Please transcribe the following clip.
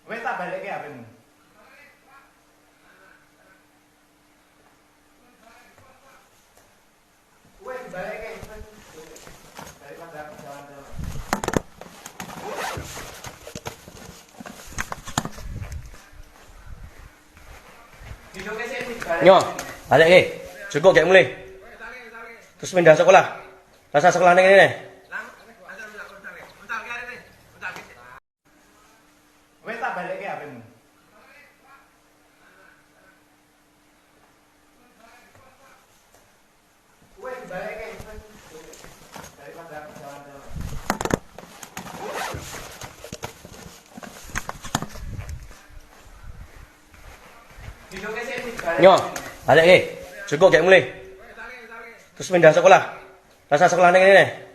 Wes tak balikke HP-mu. Wes balikke. Daripada jalan-jalan. Hidupnya sih Nyo, balik ke. Cukup kayak mulai. Terus pindah sekolah. Rasa sekolah ini nih. wes tak balikke HP-mu. Wes balikke. Daripada jalan-jalan. Hidupnya sih Nyo, balik ke. Cukup kayak mulai. Terus pindah sekolah. Rasa sekolah ini nih.